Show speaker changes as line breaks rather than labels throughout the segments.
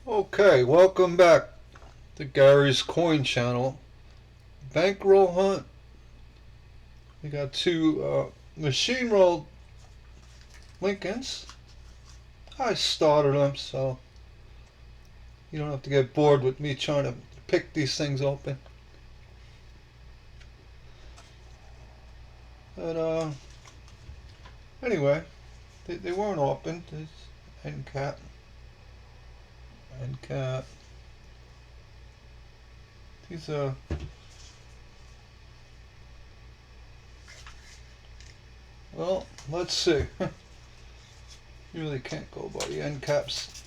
Okay, welcome back to Gary's Coin Channel. Bankroll hunt. We got two machine rolled Lincolns. I started them, so you don't have to get bored with me trying to pick these things open. But anyway, they weren't opened. It's end cap, end cap. These well, let's see. You really can't go by the end caps.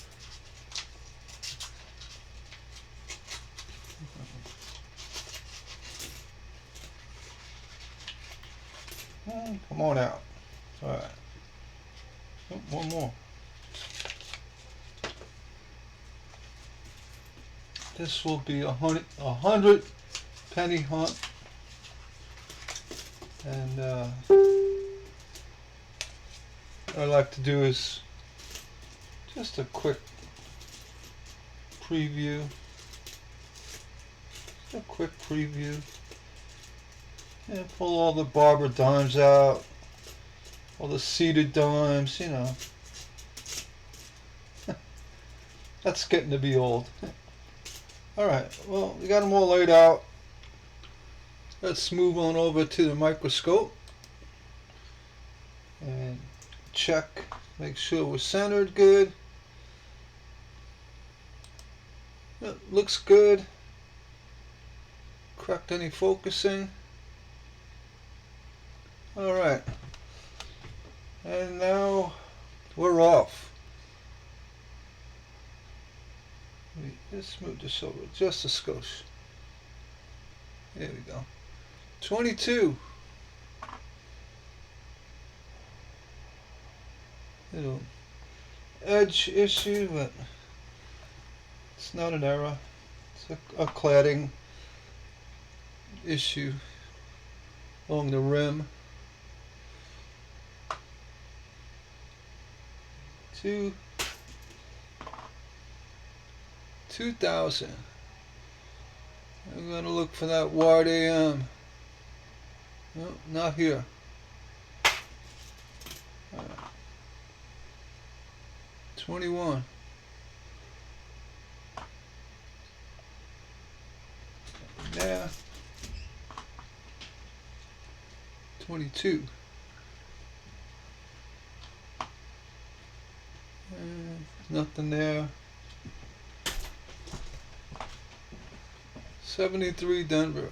Come on out. All right. Oh, one more. This will be a hundred penny hunt, and what I like to do is just a quick preview. A quick preview. And pull all the barber dimes out, all the seated dimes, you know. That's getting to be old. Alright, well, we got them all laid out. Let's move on over to the microscope and check, make sure we're centered good. It looks good. Correct any focusing. Alright, and now we're off. Let's move this over just a skosh. There we go. 22. Little edge issue, but it's not an error. It's a cladding issue along the rim. 2000. I'm going to look for that wide AM. No, not here. 21. There. 22. Nothing there. 73 Denver.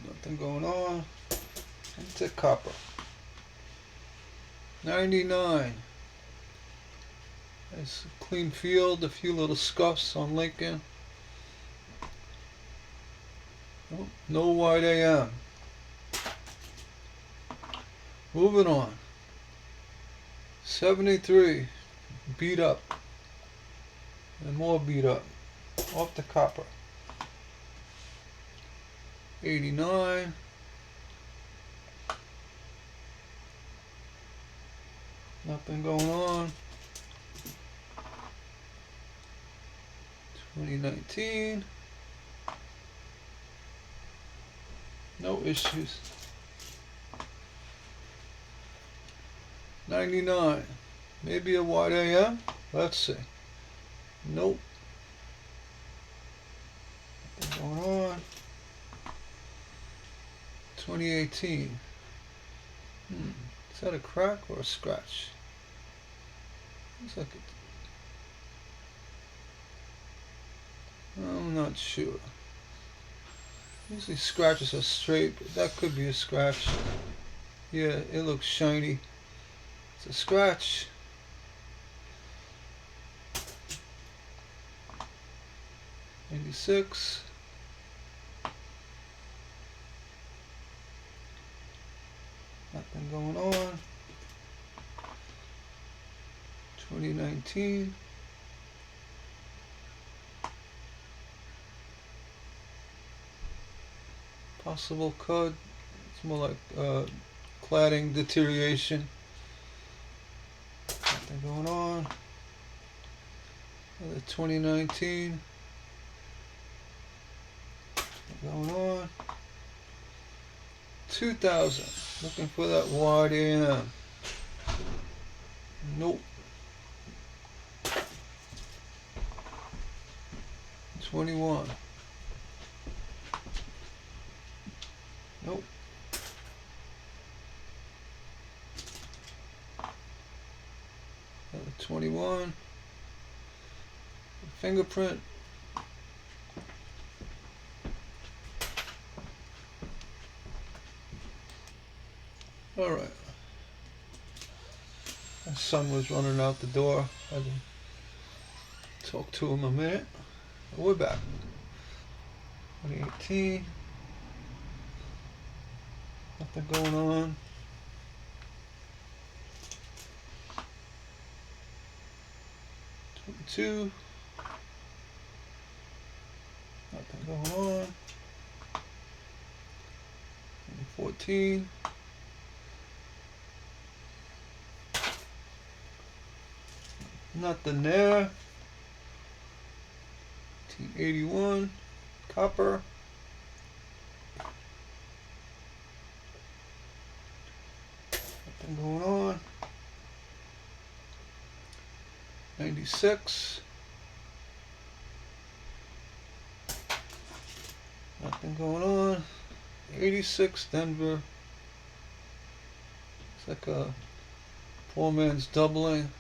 Nothing going on. It's a copper. 99. It's a clean field, a few little scuffs on Lincoln. Oh, no wide AM. Moving on. 73. Beat up. And more beat up. Off the copper. 89. Nothing going on. 2019. No issues. 99. Maybe a wide AM. Let's see. Nope. Nothing going on. 2018. Is that a crack or a scratch? Looks like it. I'm not sure. Usually scratches are straight, but that could be a scratch. Yeah, it looks shiny. It's a scratch. '86. Nothing going on. 2019. Possible cut. It's more like cladding deterioration. Nothing going on. Another 2019. Nothing going on. 2000. Looking for that wide AM. Nope. 21. Nope. Another 21. Fingerprint. All right. My son was running out the door. I had to talk to him a minute. We're back. 2018. Nothing going on. 22. Nothing going on. 14. Nothing there. 1981. Copper. Nothing going on. 96. Nothing going on. 86 Denver. It's like a poor man's doubling.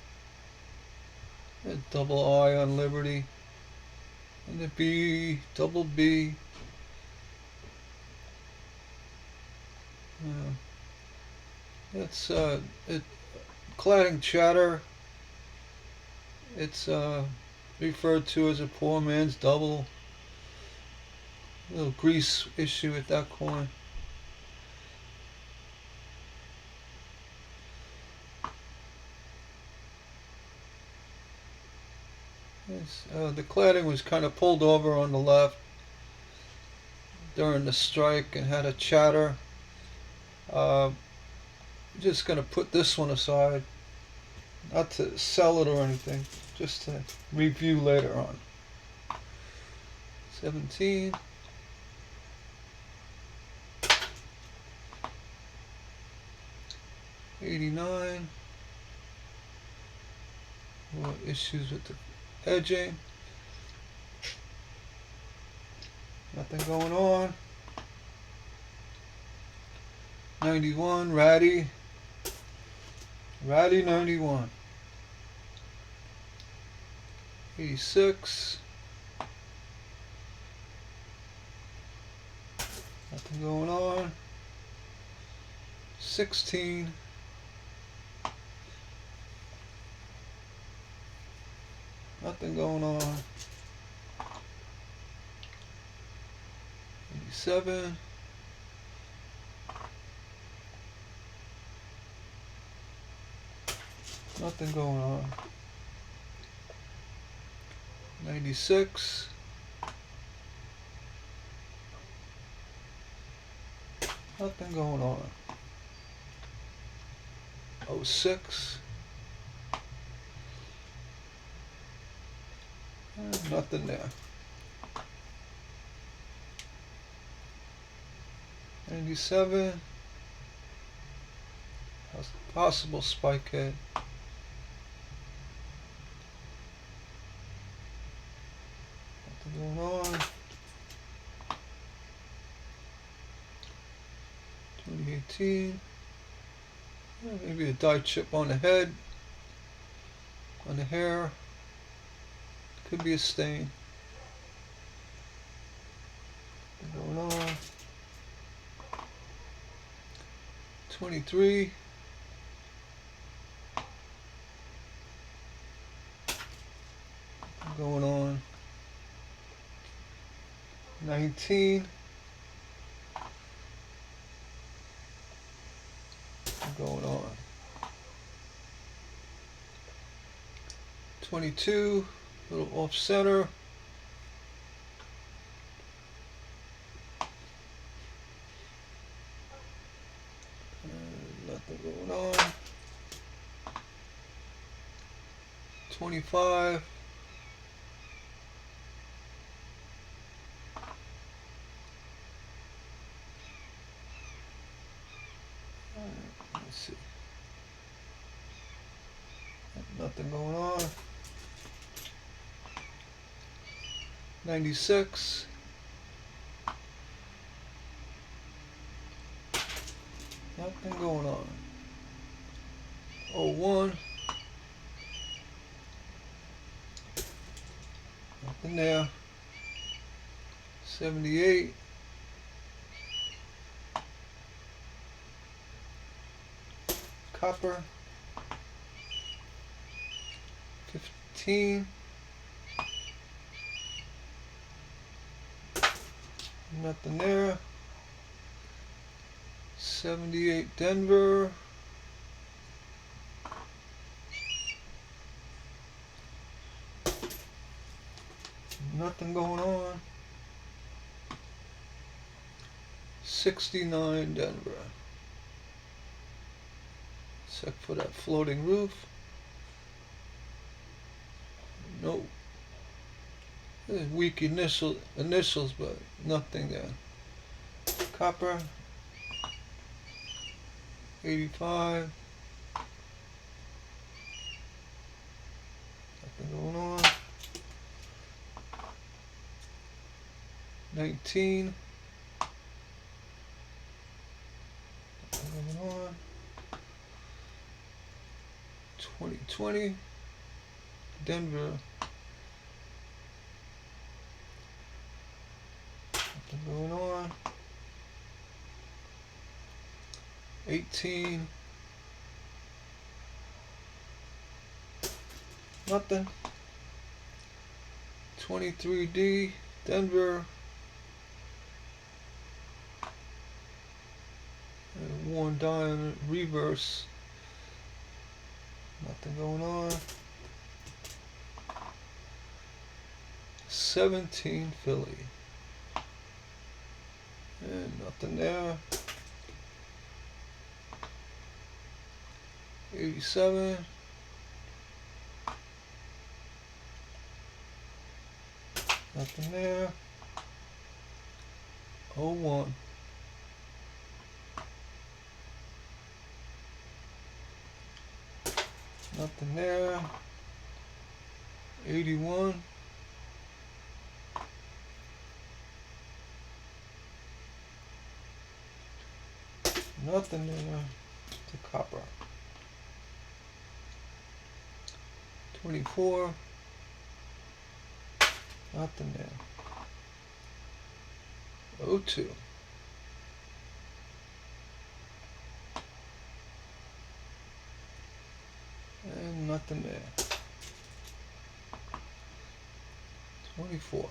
A double I on Liberty. And the B, double B. It's cladding chatter. It's referred to as a poor man's double. A little grease issue with that coin. The cladding was kind of pulled over on the left during the strike and had a chatter. I'm just going to put this one aside, not to sell it or anything, just to review later on. 17. '89. More issues with the edging. Nothing going on. 91. Ratty 91. 86. Nothing going on. 16. Nothing going on. 87. Nothing going on. 96. Nothing going on. 06. Nothing there. 97. Possible spike head. Nothing going on. 2018. Maybe a dye chip on the head, on the hair. Could be a stain. Nothing going on. 23. Nothing going on. 19. Nothing going on. 22. A little off center. Nothing going on. 25. Let's see. Nothing going on. 96. Nothing going on. 01. Nothing there. 78. Copper. 15. Nothing there. 78 Denver. Nothing going on. 69 Denver. Check for that floating roof. Nope. Weak initials, but nothing there. Copper. 85. Nothing going on. 19. Nothing going on. 2020. Denver. Nothing going on. 18. Nothing. 23D. Denver. And Warren Diamond reverse. Nothing going on. 17 Philly. And nothing there. 87. Nothing there. 01. Nothing there. 81. Nothing there. To copper. 24. Nothing there. 02. And nothing there. 24.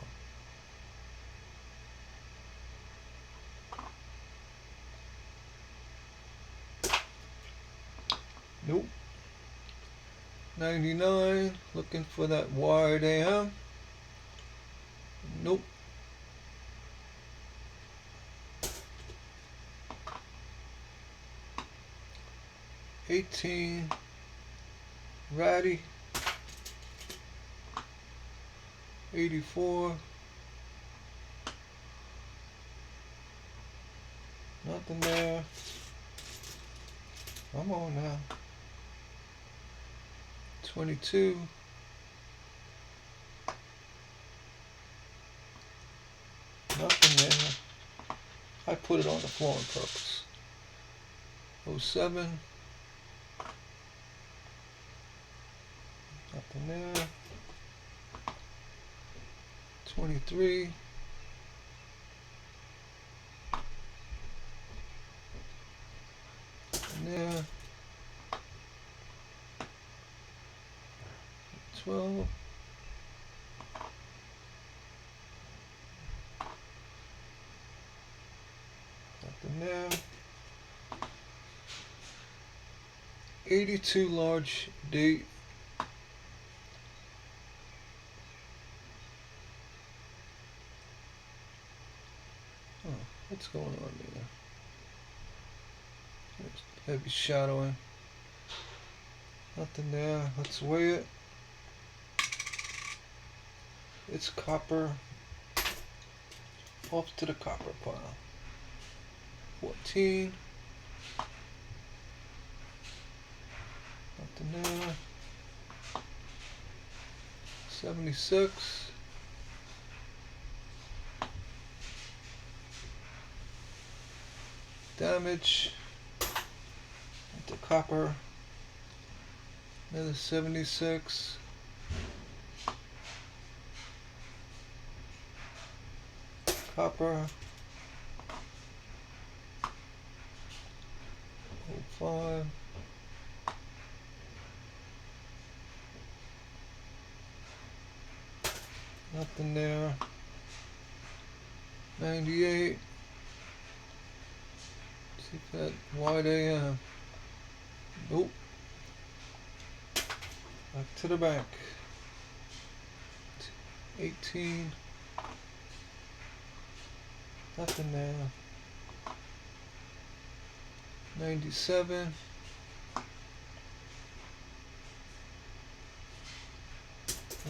Nope. 99. Looking for that wide AM. Nope. 18. Ratty. 84. Nothing there. Come on now. 22. Nothing there. I put it on the floor on purpose. 07. Nothing there. 23. Nothing there. 12. Nothing there. 82 large date. Oh, what's going on there? There's heavy shadowing. Nothing there. Let's weigh it. It's copper. Off to the copper pile. 14. Nothing there. 76. Damage. Into copper. Another 76. Copper. 05. Nothing there. 98. See if that wide AM. Nope. Back to the bank. 18. Nothing there. 97.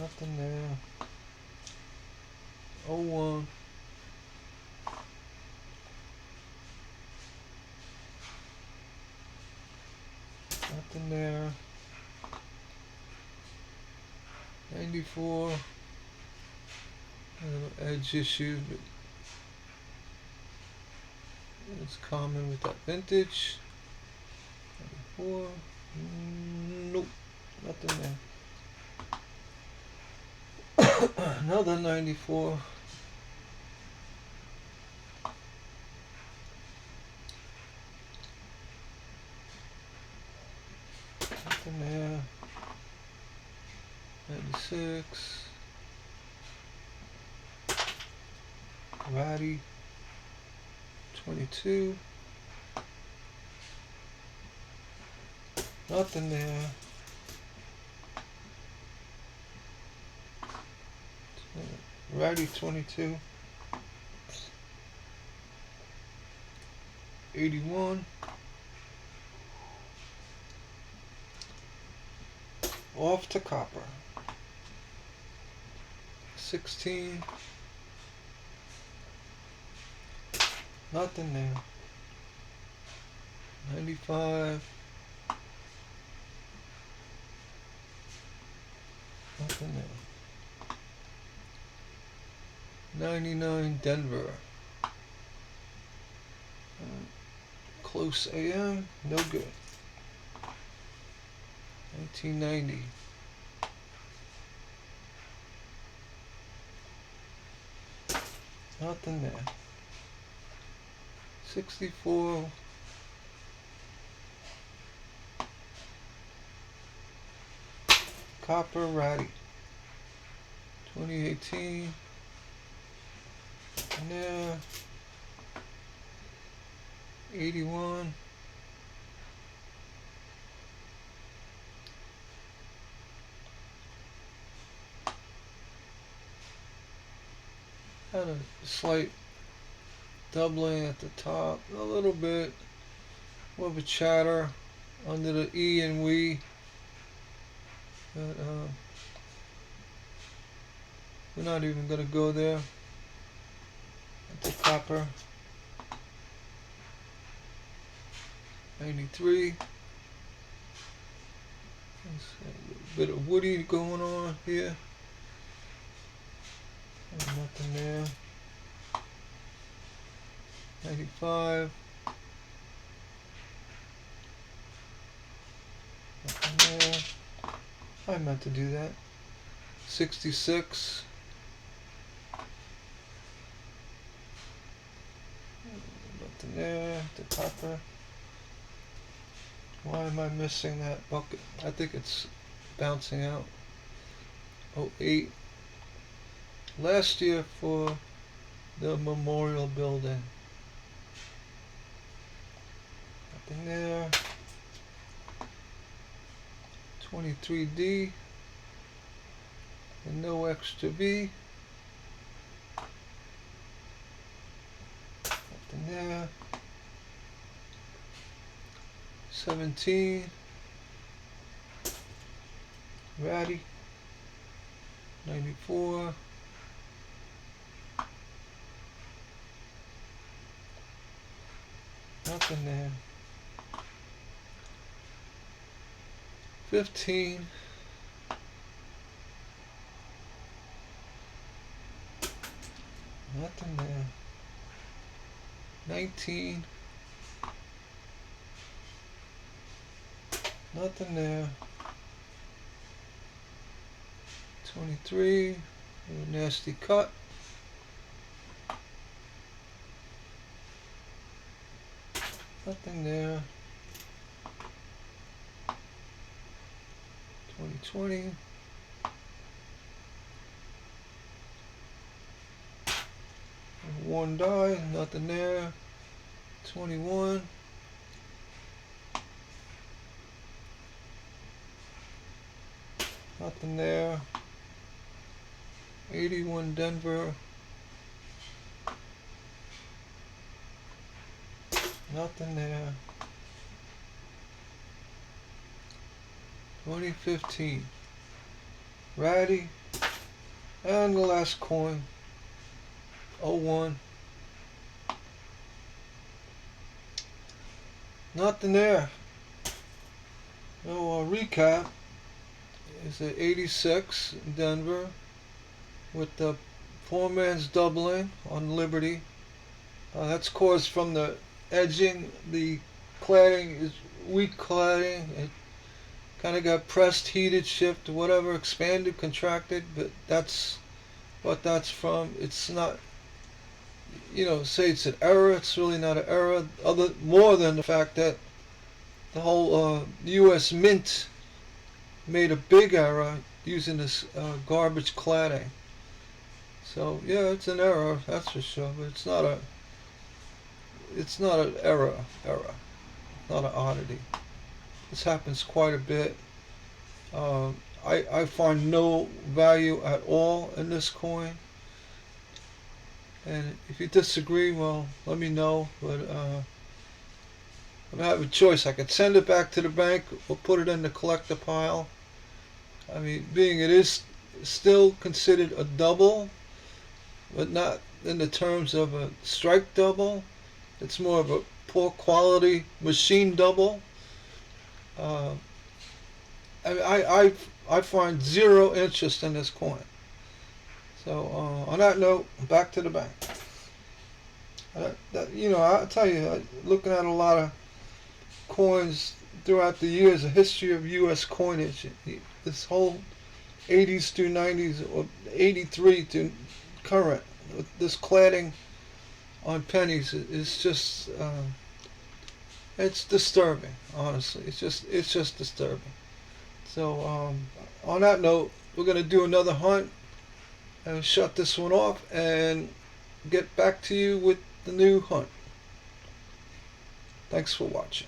Nothing there. 01. Nothing there. 94. Edge issues, but it's common with that vintage. 94. Nope. Nothing there. Another 94. Nothing there. 96. Ratty. 22. Nothing there. Ratty 22. 81. Off to copper. 16. Nothing there. 95. Nothing there. 99 Denver. Close AM, no good. 1990. Nothing there. 64. Copper Ratty. 2018. And there. 81. Had a slight doubling at the top, a little bit more of a chatter under the E and we, but we're not even going to go there. At the copper. 93. There's a bit of woody going on here. And nothing there. 95. Nothing there. I meant to do that. 66. Nothing there. The copper. Why am I missing that bucket? I think it's bouncing out. 08. Last year for the memorial building. Nothing there. 23D. And no extra V. Nothing there. 17. Ratty. 94. Nothing there. 15. Nothing there. 19. Nothing there. 23. A nasty cut. Nothing there. 2020. One die, nothing there. 21. Nothing there. 81 Denver. Nothing there. 2015. Ratty. And the last coin. 01. Nothing there. No recap. Is at 86 in Denver with the poor man's doubling on Liberty. That's caused from the edging. The cladding is weak cladding. It kind of got pressed, heated, shift, whatever, expanded, contracted, but that's what that's from. It's not, say it's an error. It's really not an error, more than the fact that the whole U.S. Mint made a big error using this garbage cladding. So yeah, it's an error, that's for sure, but it's not an error, not an oddity. This happens quite a bit. I find no value at all in this coin, and if you disagree, well, let me know. But I have a choice. I could send it back to the bank or put it in the collector pile. I mean, being it is still considered a double, but not in the terms of a strike double. It's more of a poor quality machine double. I find zero interest in this coin. So on that note, back to the bank. I'll tell you, looking at a lot of coins throughout the years, a history of U.S. coinage. This whole 80s through 90s, or 83 to current, this cladding on pennies is just, it's disturbing. Honestly, it's just disturbing. So on that note, we're gonna do another hunt and shut this one off and get back to you with the new hunt. Thanks for watching.